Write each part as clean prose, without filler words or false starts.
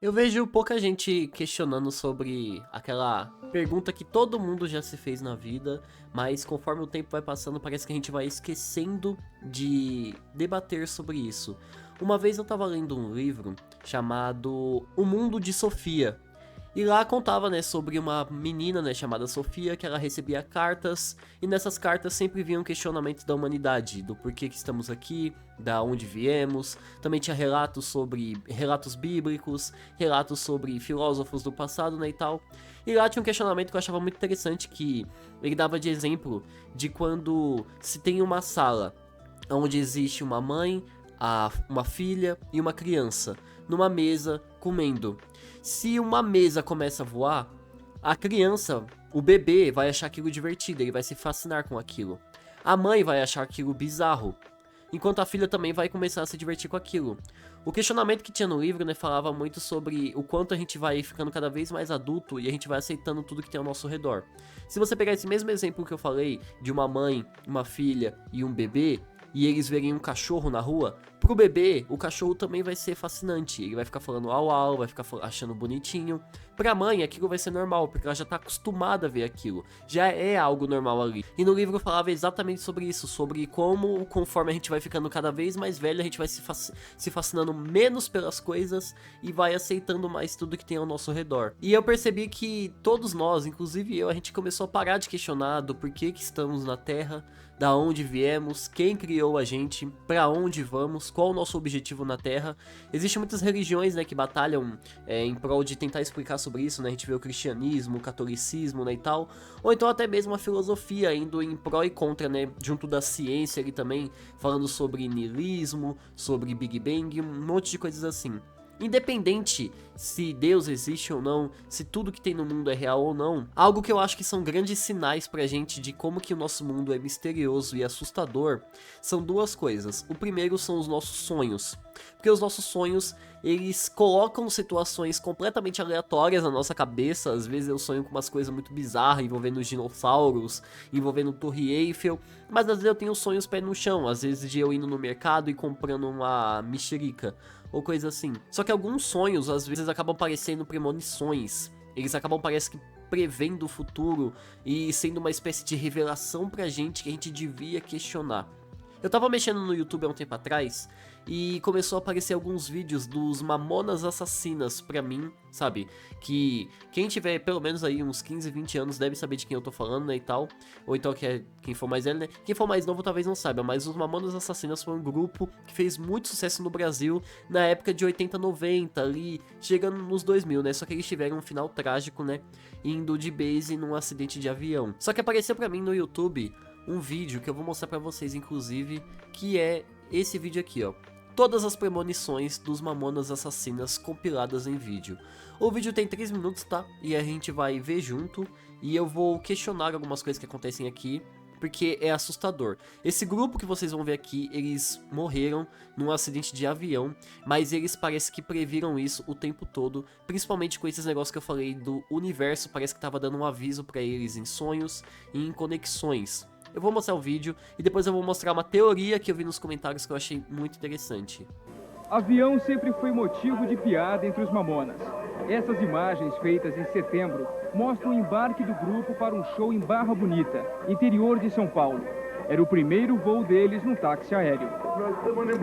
Eu vejo pouca gente questionando sobre aquela pergunta que todo mundo já se fez na vida, mas conforme o tempo vai passando, parece que a gente vai esquecendo de debater sobre isso. Uma vez eu tava lendo um livro chamado O Mundo de Sofia. E lá contava, né, sobre uma menina, né, chamada Sofia, que ela recebia cartas, e nessas cartas sempre vinham questionamentos da humanidade, do porquê que estamos aqui, da onde viemos. Também tinha relatos bíblicos, relatos sobre filósofos do passado, né, e tal. E lá tinha um questionamento que eu achava muito interessante, que ele dava de exemplo de quando se tem uma sala onde existe uma mãe, uma filha e uma criança numa mesa comendo. Se uma mesa começa a voar, a criança, o bebê, vai achar aquilo divertido, ele vai se fascinar com aquilo. A mãe vai achar aquilo bizarro, enquanto a filha também vai começar a se divertir com aquilo. O questionamento que tinha no livro, né, falava muito sobre o quanto a gente vai ficando cada vez mais adulto e a gente vai aceitando tudo que tem ao nosso redor. Se você pegar esse mesmo exemplo que eu falei, de uma mãe, uma filha e um bebê, e eles verem um cachorro na rua, pro bebê, o cachorro também vai ser fascinante. Ele vai ficar falando au au, vai ficar achando bonitinho. Pra mãe, aquilo vai ser normal, porque ela já tá acostumada a ver aquilo. Já é algo normal ali. E no livro falava exatamente sobre isso, sobre como, conforme a gente vai ficando cada vez mais velho, a gente vai se fascinando menos pelas coisas e vai aceitando mais tudo que tem ao nosso redor. E eu percebi que todos nós, inclusive eu, a gente começou a parar de questionar do porquê que estamos na Terra, da onde viemos, quem criou a gente, pra onde vamos, qual o nosso objetivo na Terra. Existem muitas religiões, né, que batalham em prol de tentar explicar sobre isso, né, a gente vê o cristianismo, o catolicismo, né, e tal, ou então até mesmo a filosofia indo em pró e contra, né, junto da ciência ali também, falando sobre niilismo, sobre Big Bang, um monte de coisas assim. Independente se Deus existe ou não, se tudo que tem no mundo é real ou não, algo que eu acho que são grandes sinais pra gente de como que o nosso mundo é misterioso e assustador, são duas coisas. O primeiro são os nossos sonhos, porque os nossos sonhos, eles colocam situações completamente aleatórias na nossa cabeça. Às vezes eu sonho com umas coisas muito bizarras, envolvendo os dinossauros, envolvendo Torre Eiffel, mas às vezes eu tenho sonhos pé no chão, às vezes de eu indo no mercado e comprando uma mexerica, ou coisa assim. Só que alguns sonhos, às vezes, acabam parecendo premonições. Eles acabam, parece que, prevendo o futuro e sendo uma espécie de revelação pra gente que a gente devia questionar. Eu tava mexendo no YouTube há um tempo atrás e começou a aparecer alguns vídeos dos Mamonas Assassinas pra mim, sabe? Que quem tiver pelo menos aí uns 15, 20 anos deve saber de quem eu tô falando, né, e tal. Ou então quem for mais velho, né? Quem for mais novo talvez não saiba, mas os Mamonas Assassinas foi um grupo que fez muito sucesso no Brasil na época de 80, 90, ali, chegando nos 2000, né? Só que eles tiveram um final trágico, né? Indo de base num acidente de avião. Só que apareceu pra mim no YouTube um vídeo que eu vou mostrar pra vocês, inclusive, que é esse vídeo aqui, ó. Todas as premonições dos Mamonas Assassinas compiladas em vídeo. O vídeo tem 3 minutos, tá? E a gente vai ver junto, e eu vou questionar algumas coisas que acontecem aqui, porque é assustador. Esse grupo que vocês vão ver aqui, eles morreram num acidente de avião, mas eles parece que previram isso o tempo todo, principalmente com esses negócios que eu falei do universo, parece que tava dando um aviso pra eles em sonhos e em conexões. Eu vou mostrar o vídeo e depois eu vou mostrar uma teoria que eu vi nos comentários que eu achei muito interessante. Avião sempre foi motivo de piada entre os Mamonas. Essas imagens, feitas em setembro, mostram o embarque do grupo para um show em Barra Bonita, interior de São Paulo. Era o primeiro voo deles num táxi aéreo.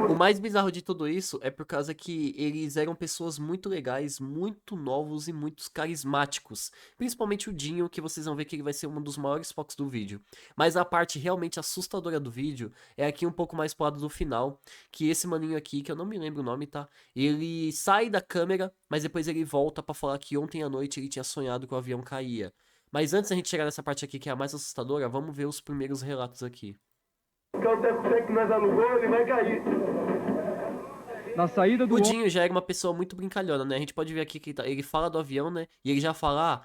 O mais bizarro de tudo isso é por causa que eles eram pessoas muito legais, muito novos e muito carismáticos. Principalmente o Dinho, que vocês vão ver que ele vai ser um dos maiores focos do vídeo. Mas a parte realmente assustadora do vídeo é aqui um pouco mais pro lado do final, que esse maninho aqui, que eu não me lembro o nome, tá? Ele sai da câmera, mas depois ele volta pra falar que ontem à noite ele tinha sonhado que o avião caía. Mas antes da gente chegar nessa parte aqui que é a mais assustadora, vamos ver os primeiros relatos aqui. Que é o teco-teco que nós alugou, ele vai cair. Na saída do O Dinho já era uma pessoa muito brincalhona, né? A gente pode ver aqui que ele fala do avião, né? E ele já fala,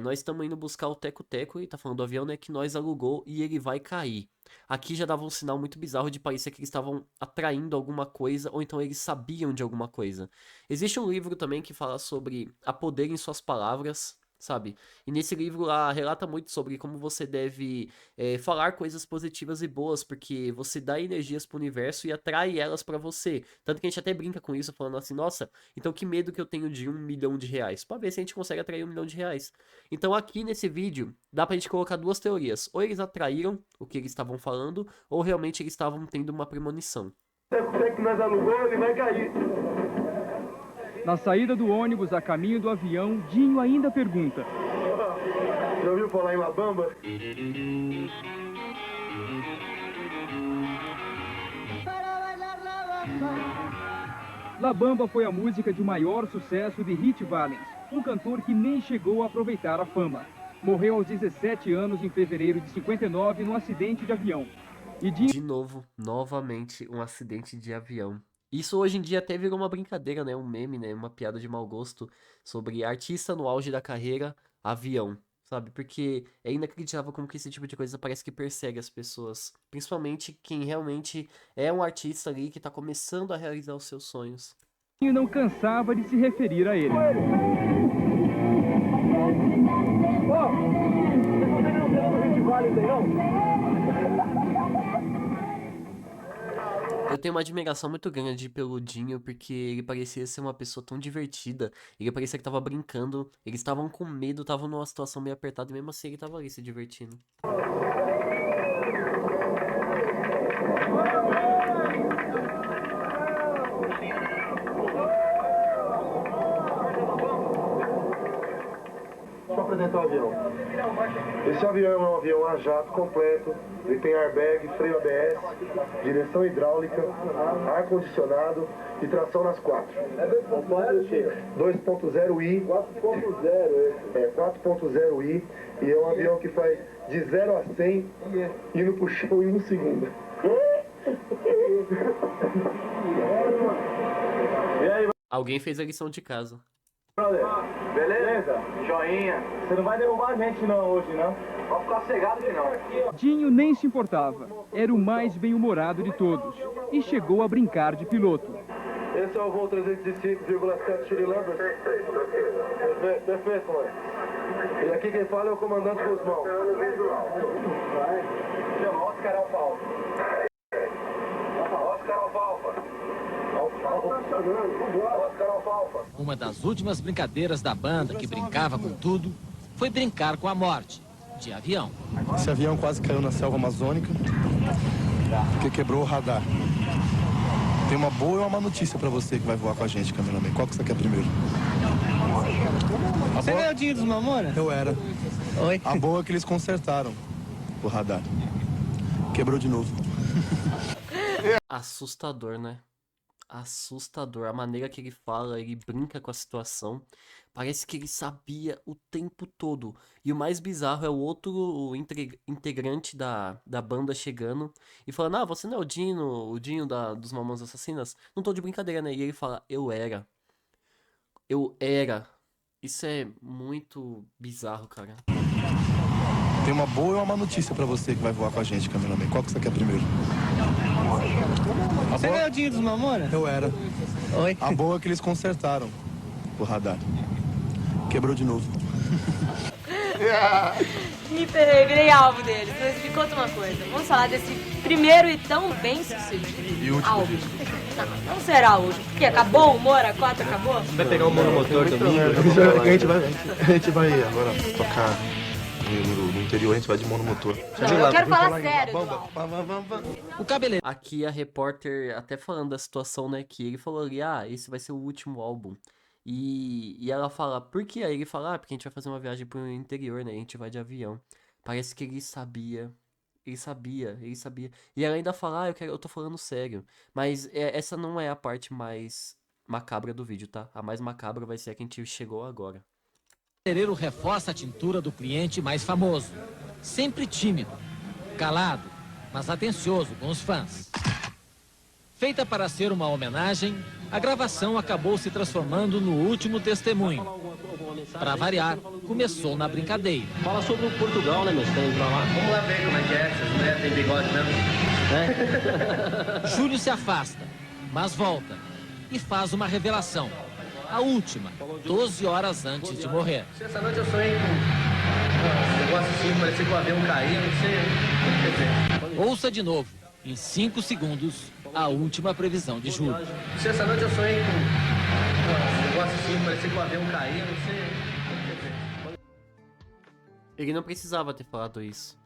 nós estamos indo buscar o Teco-Teco, e tá falando do avião, né? Que nós alugou e ele vai cair. Aqui já dava um sinal muito bizarro de parecer que eles estavam atraindo alguma coisa, ou então eles sabiam de alguma coisa. Existe um livro também que fala sobre a poder em suas palavras. sabe? E nesse livro lá relata muito sobre como você deve falar coisas positivas e boas, porque você dá energias pro universo e atrai elas pra você. Tanto que a gente até brinca com isso, falando assim, nossa, então que medo que eu tenho de R$ 1 milhão, pra ver se a gente consegue atrair R$ 1 milhão. Então aqui nesse vídeo, dá pra gente colocar duas teorias. Ou eles atraíram o que eles estavam falando, ou realmente eles estavam tendo uma premonição. Que nós alugou, ele vai cair. Na saída do ônibus a caminho do avião, Dinho ainda pergunta: já ouviu falar em La Bamba? La Bamba foi a música de maior sucesso de Rit Valens, um cantor que nem chegou a aproveitar a fama. Morreu aos 17 anos em fevereiro de 59 num acidente de avião. E De novo, novamente, um acidente de avião. Isso hoje em dia até virou uma brincadeira, né? Um meme, né? Uma piada de mau gosto sobre artista no auge da carreira, avião, sabe? Porque é inacreditável como que esse tipo de coisa parece que persegue as pessoas. Principalmente quem realmente é um artista ali que tá começando a realizar os seus sonhos. Dinho não cansava de se referir a ele. Eu tenho uma admiração muito grande pelo Dinho, porque ele parecia ser uma pessoa tão divertida. Ele parecia que tava brincando, eles estavam com medo, estavam numa situação meio apertada, e mesmo assim ele tava ali se divertindo. Deixa eu apresentar o avião. Esse avião é um avião a jato completo. Ele tem airbag, freio ABS, direção hidráulica, ar-condicionado e tração nas quatro. 2.0i. 4.0i. E é um avião que faz de 0 a 100 indo pro chão em 1 segundo. Alguém fez a lição de casa. Beleza? Joinha. Você não vai derrubar a gente não hoje, não? Pode ficar cegado que não. Dinho nem se importava. Era o mais bem-humorado de todos. E chegou a brincar de piloto. Esse é o voo 305,7 Churilanders. Perfeito, mano. E aqui quem fala é o comandante Guzmão. Chama Oscar Alfalfa. Oscar Alfalfa. Oscar Alfalfa. Uma das últimas brincadeiras da banda, que brincava com tudo, foi brincar com a morte, de avião. Esse avião quase caiu na selva amazônica, porque quebrou o radar. Tem uma boa e uma má notícia pra você que vai voar com a gente, cameraman. Qual que você quer primeiro? Você é o Dinho dos Mamonas? Eu era. Oi. A boa é que eles consertaram o radar. Quebrou de novo. Assustador, né? Assustador. A maneira que ele fala, ele brinca com a situação. Parece que ele sabia o tempo todo. E o mais bizarro é o outro integrante da banda chegando e falando: ah, você não é o Dinho dos Mamonas Assassinas? Não tô de brincadeira, né? E ele fala: eu era. Eu era. Isso é muito bizarro, cara. Tem uma boa e uma má notícia pra você que vai voar com a gente, cameraman. Qual que você quer primeiro? Você é o Dinho dos Mamonas? Eu era. Oi. A boa é que eles consertaram o radar. Quebrou de novo. Me peguei alvo deles, mas me conta uma coisa. Vamos falar desse primeiro e tão bem sucedido E último álbum. Não será o último. Porque acabou o humor, a cota acabou? Vai pegar o monomotor domingo? A gente vai agora tocar no interior, a gente vai de monomotor. Não, eu quero falar sério do álbum. O cabeleireiro Aqui a repórter até falando da situação, né? Que ele falou ali: ah, esse vai ser o último álbum. E ela fala: por quê? Aí ele fala: ah, porque a gente vai fazer uma viagem pro interior, né? A gente vai de avião. Parece que ele sabia. Ele sabia. E ela ainda fala: ah, eu tô falando sério. Mas essa não é a parte mais macabra do vídeo, tá? A mais macabra vai ser a que a gente chegou agora. reforça a tintura do cliente mais famoso. Sempre tímido, calado, mas atencioso com os fãs. Feita para ser uma homenagem, a gravação acabou se transformando no último testemunho. Para variar, começou na brincadeira. Fala sobre o Portugal, né, meus tênis pra lá. Vamos lá ver como é que é, essas mulheres têm bigode mesmo. Júlio se afasta, mas volta e faz uma revelação. a última, 12 horas antes de morrer. Essa noite eu sonhei com um negócio assim, parecia que o avião caía, não sei o que quer dizer. Ouça de novo, em 5 segundos, a última previsão de Júlio. Essa noite eu sonhei com um negócio assim, parecia que o avião caía, não sei o que quer dizer. Ele não precisava ter falado isso.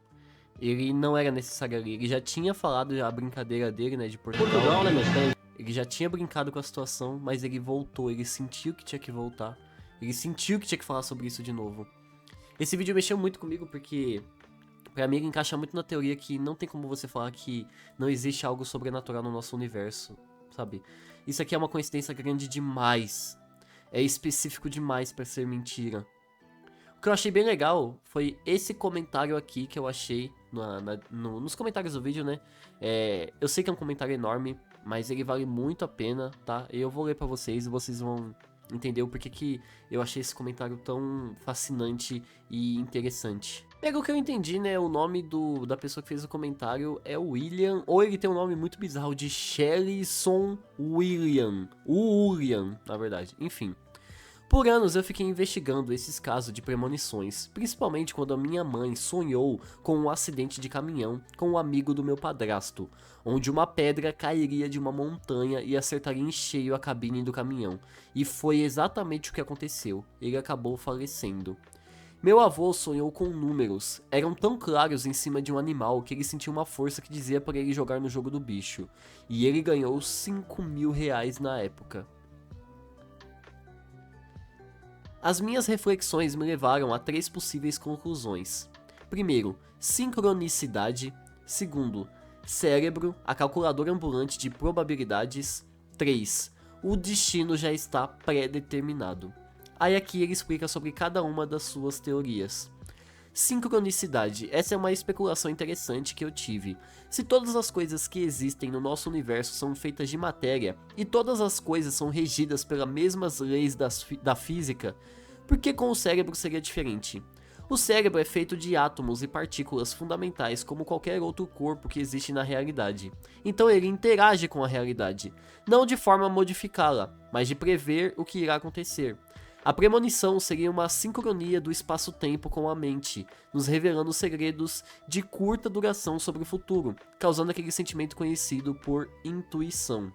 Ele não era necessário ali. Ele já tinha falado a brincadeira dele, né, de Portugal, né, meus bem? Ele já tinha brincado com a situação, mas ele voltou. Ele sentiu que tinha que voltar. Ele sentiu que tinha que falar sobre isso de novo. Esse vídeo mexeu muito comigo porque, pra mim, ele encaixa muito na teoria que não tem como você falar que não existe algo sobrenatural no nosso universo, sabe? Isso aqui é uma coincidência grande demais. É específico demais pra ser mentira. O que eu achei bem legal foi esse comentário aqui que eu achei nos comentários do vídeo, né? Eu sei que é um comentário enorme, mas ele vale muito a pena, tá? Eu vou ler pra vocês e vocês vão entender o porquê que eu achei esse comentário tão fascinante e interessante. Pelo que eu entendi, né? O nome da pessoa que fez o comentário é William, ou ele tem um nome muito bizarro de Shellyson William. William, na verdade. Enfim. Por anos eu fiquei investigando esses casos de premonições, principalmente quando a minha mãe sonhou com um acidente de caminhão com um amigo do meu padrasto, onde uma pedra cairia de uma montanha e acertaria em cheio a cabine do caminhão. E foi exatamente o que aconteceu, ele acabou falecendo. Meu avô sonhou com números, eram tão claros em cima de um animal que ele sentiu uma força que dizia para ele jogar no jogo do bicho, e ele ganhou R$5.000 na época. As minhas reflexões me levaram a 3 possíveis conclusões. Primeiro, sincronicidade. Segundo, cérebro, a calculadora ambulante de probabilidades. 3. O destino já está pré-determinado. Aí aqui ele explica sobre cada uma das suas teorias. Sincronicidade. Essa é uma especulação interessante que eu tive. Se todas as coisas que existem no nosso universo são feitas de matéria, e todas as coisas são regidas pelas mesmas leis da física, por que com o cérebro seria diferente? O cérebro é feito de átomos e partículas fundamentais como qualquer outro corpo que existe na realidade. Então ele interage com a realidade, não de forma a modificá-la, mas de prever o que irá acontecer. A premonição seria uma sincronia do espaço-tempo com a mente, nos revelando segredos de curta duração sobre o futuro, causando aquele sentimento conhecido por intuição.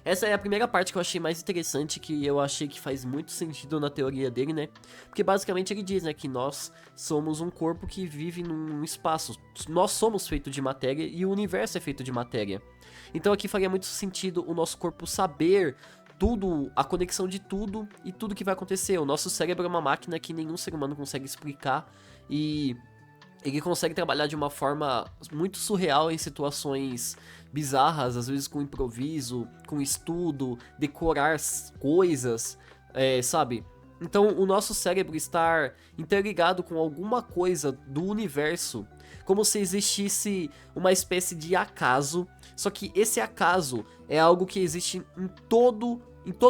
Essa é a primeira parte que eu achei mais interessante, que eu achei que faz muito sentido na teoria dele, né? Porque basicamente ele diz, né, que nós somos um corpo que vive num espaço. Nós somos feitos de matéria e o universo é feito de matéria. Então aqui faria muito sentido o nosso corpo saber tudo, a conexão de tudo e tudo que vai acontecer. O nosso cérebro é uma máquina que nenhum ser humano consegue explicar e ele consegue trabalhar de uma forma muito surreal em situações bizarras, às vezes com improviso, com estudo, decorar coisas, sabe? Então o nosso cérebro estar interligado com alguma coisa do universo, como se existisse uma espécie de acaso, só que esse acaso é algo que existe em todo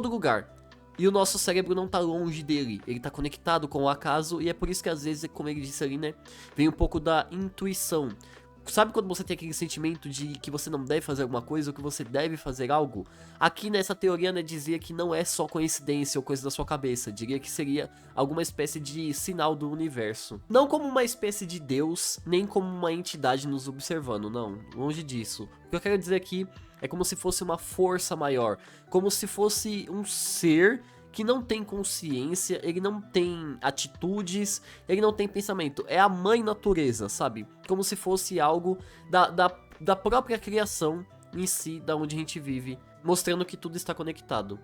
lugar. E o nosso cérebro não tá longe dele, ele tá conectado com o acaso, e é por isso que às vezes, como ele disse ali, né, vem um pouco da intuição. Sabe quando você tem aquele sentimento de que você não deve fazer alguma coisa ou que você deve fazer algo? Aqui nessa teoria, né, dizia que não é só coincidência ou coisa da sua cabeça, diria que seria alguma espécie de sinal do universo. Não como uma espécie de Deus, nem como uma entidade nos observando, não, longe disso. O que eu quero dizer aqui é como se fosse uma força maior, como se fosse um ser que não tem consciência, ele não tem atitudes, ele não tem pensamento. É a mãe natureza, sabe? Como se fosse algo da própria criação em si, da onde a gente vive, mostrando que tudo está conectado.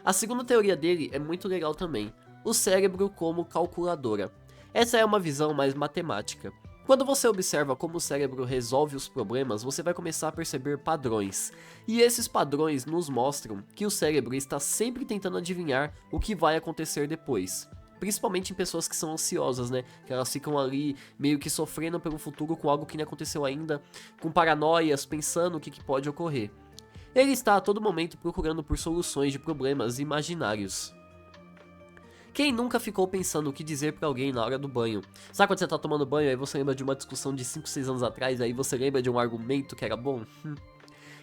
A segunda teoria dele é muito legal também, o cérebro como calculadora. Essa é uma visão mais matemática. Quando você observa como o cérebro resolve os problemas, você vai começar a perceber padrões. E esses padrões nos mostram que o cérebro está sempre tentando adivinhar o que vai acontecer depois. Principalmente em pessoas que são ansiosas, né? Que elas ficam ali meio que sofrendo pelo futuro com algo que não aconteceu ainda, com paranoias, pensando o que pode ocorrer. Ele está a todo momento procurando por soluções de problemas imaginários. Quem nunca ficou pensando o que dizer pra alguém na hora do banho? Sabe quando você tá tomando banho, aí você lembra de uma discussão de 5, 6 anos atrás, aí você lembra de um argumento que era bom?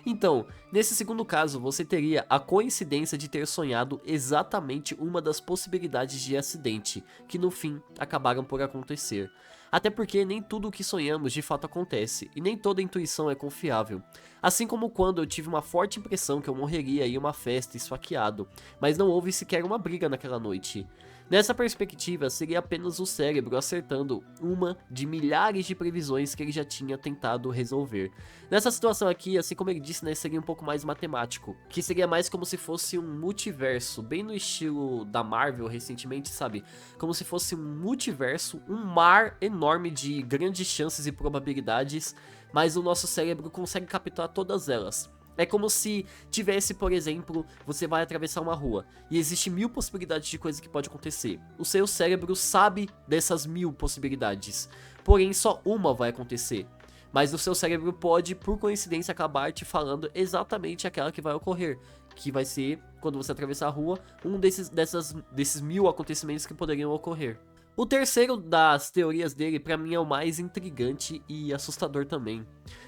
Então, nesse segundo caso, você teria a coincidência de ter sonhado exatamente uma das possibilidades de acidente, que no fim acabaram por acontecer. Até porque nem tudo o que sonhamos de fato acontece, e nem toda intuição é confiável. Assim como quando eu tive uma forte impressão que eu morreria em uma festa esfaqueado, mas não houve sequer uma briga naquela noite. Nessa perspectiva, seria apenas o cérebro acertando uma de milhares de previsões que ele já tinha tentado resolver. Nessa situação aqui, assim como ele disse, né, seria um pouco mais matemático, que seria mais como se fosse um multiverso, bem no estilo da Marvel recentemente, sabe? Como se fosse um multiverso, um mar enorme de grandes chances e probabilidades, mas o nosso cérebro consegue capturar todas elas. É como se tivesse, por exemplo, você vai atravessar uma rua e existe 1000 possibilidades de coisa que pode acontecer. O seu cérebro sabe dessas 1000 possibilidades, porém só uma vai acontecer. Mas o seu cérebro pode, por coincidência, acabar te falando exatamente aquela que vai ocorrer, que vai ser, quando você atravessar a rua, um desses 1000 acontecimentos que poderiam ocorrer. O terceiro das teorias dele, pra mim, é o mais intrigante e assustador também,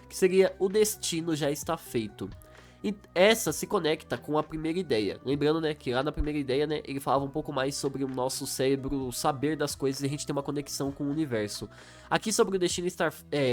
que seria o destino já está feito. E essa se conecta com a primeira ideia. Lembrando, né, que lá na primeira ideia, né, ele falava um pouco mais sobre o nosso cérebro saber das coisas e a gente ter uma conexão com o universo. Aqui sobre o destino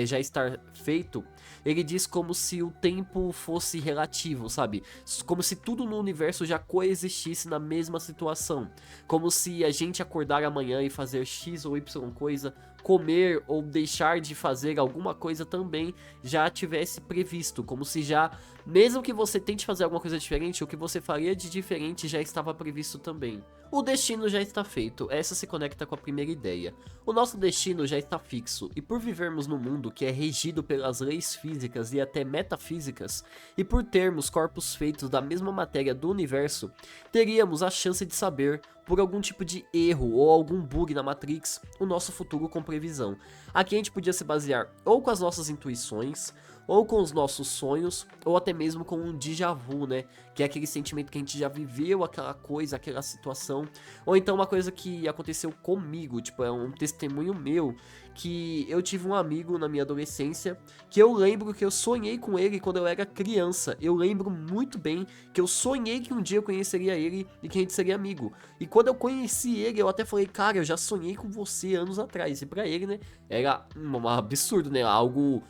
já estar feito, ele diz como se o tempo fosse relativo, sabe? Como se tudo no universo já coexistisse na mesma situação. Como se a gente acordar amanhã e fazer X ou Y coisa, comer ou deixar de fazer alguma coisa também já tivesse previsto, como se já, mesmo que você tente fazer alguma coisa diferente, o que você faria de diferente já estava previsto também. O destino já está feito, essa se conecta com a primeira ideia. O nosso destino já está fixo, e por vivermos num mundo que é regido pelas leis físicas e até metafísicas, e por termos corpos feitos da mesma matéria do universo, teríamos a chance de saber, por algum tipo de erro ou algum bug na Matrix, o nosso futuro com previsão. Aqui a gente podia se basear ou com as nossas intuições, ou com os nossos sonhos, ou até mesmo com um déjà vu, né? Que é aquele sentimento que a gente já viveu aquela coisa, aquela situação. Ou então uma coisa que aconteceu comigo, tipo, é um testemunho meu, que eu tive um amigo na minha adolescência, que eu lembro que eu sonhei com ele quando eu era criança. Eu lembro muito bem que eu sonhei que um dia eu conheceria ele e que a gente seria amigo. E quando eu conheci ele, eu até falei, cara, eu já sonhei com você anos atrás. E pra ele, né, era um absurdo, né, algo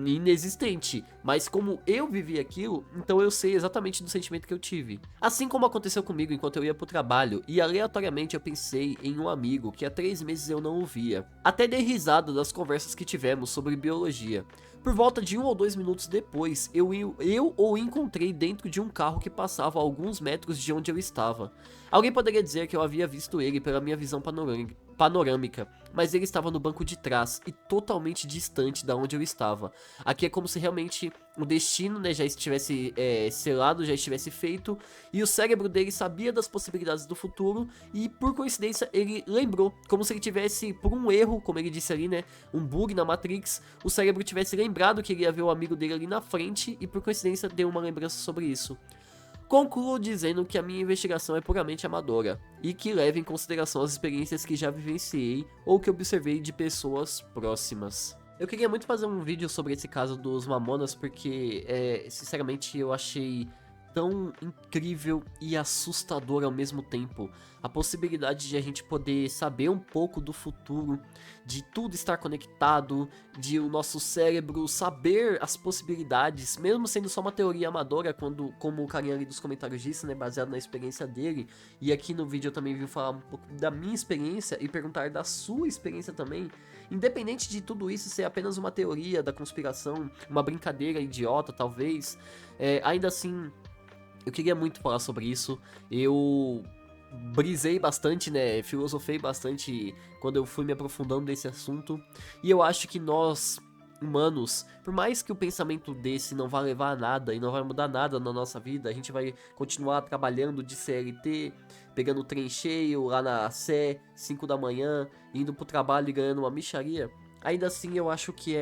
inexistente, mas como eu vivi aquilo, então eu sei exatamente do sentimento que eu tive. Assim como aconteceu comigo enquanto eu ia pro trabalho, e aleatoriamente eu pensei em um amigo que há 3 meses eu não o via. Até dei risada das conversas que tivemos sobre biologia. Por volta de 1 ou 2 minutos depois, eu o encontrei dentro de um carro que passava a alguns metros de onde eu estava. Alguém poderia dizer que eu havia visto ele pela minha visão panorâmica, mas ele estava no banco de trás e totalmente distante da onde eu estava. Aqui é como se realmente o destino, né, já estivesse selado, já estivesse feito, e o cérebro dele sabia das possibilidades do futuro e por coincidência ele lembrou, como se ele tivesse, por um erro, como ele disse ali, né, um bug na Matrix, o cérebro tivesse lembrado que ele ia ver o amigo dele ali na frente e por coincidência deu uma lembrança sobre isso. Concluo dizendo que a minha investigação é puramente amadora e que leva em consideração as experiências que já vivenciei ou que observei de pessoas próximas. Eu queria muito fazer um vídeo sobre esse caso dos Mamonas porque, sinceramente, eu achei tão incrível e assustador ao mesmo tempo. A possibilidade de a gente poder saber um pouco do futuro, de tudo estar conectado, de o nosso cérebro saber as possibilidades, mesmo sendo só uma teoria amadora, como o carinha ali dos comentários disse, né, baseado na experiência dele. E aqui no vídeo eu também vim falar um pouco da minha experiência e perguntar da sua experiência também. Independente de tudo isso ser apenas uma teoria da conspiração, uma brincadeira idiota talvez, ainda assim eu queria muito falar sobre isso. Eu brisei bastante, né, filosofei bastante quando eu fui me aprofundando nesse assunto. E eu acho que nós, humanos, por mais que o pensamento desse não vá levar a nada e não vai mudar nada na nossa vida, a gente vai continuar trabalhando de CLT, pegando o trem cheio lá na Sé, 5 da manhã, indo pro trabalho e ganhando uma mixaria. Ainda assim eu acho que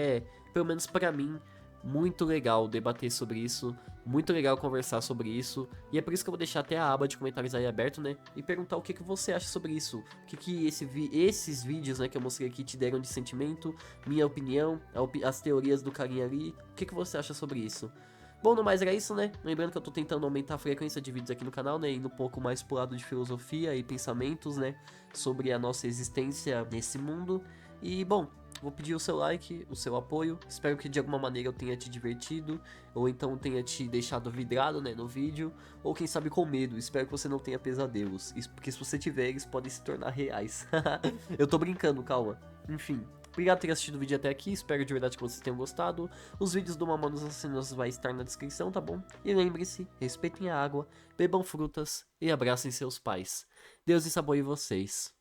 pelo menos pra mim, muito legal debater sobre isso, muito legal conversar sobre isso, e é por isso que eu vou deixar até a aba de comentários aí aberto, né, e perguntar o que você acha sobre isso, o que esses vídeos, né, que eu mostrei aqui te deram de sentimento, minha opinião, as teorias do carinha ali, o que você acha sobre isso. Bom, no mais era isso, né? Lembrando que eu tô tentando aumentar a frequência de vídeos aqui no canal, né? Indo um pouco mais pro lado de filosofia e pensamentos, né? Sobre a nossa existência nesse mundo. E, bom, vou pedir o seu like, o seu apoio. Espero que de alguma maneira eu tenha te divertido. Ou então tenha te deixado vidrado, né, no vídeo. Ou quem sabe com medo. Espero que você não tenha pesadelos. Porque se você tiver, eles podem se tornar reais. Eu tô brincando, calma. Enfim. Obrigado por ter assistido o vídeo até aqui, espero de verdade que vocês tenham gostado. Os vídeos do Mamonas Assassinas vai estar na descrição, tá bom? E lembre-se, respeitem a água, bebam frutas e abracem seus pais. Deus ensaboe vocês.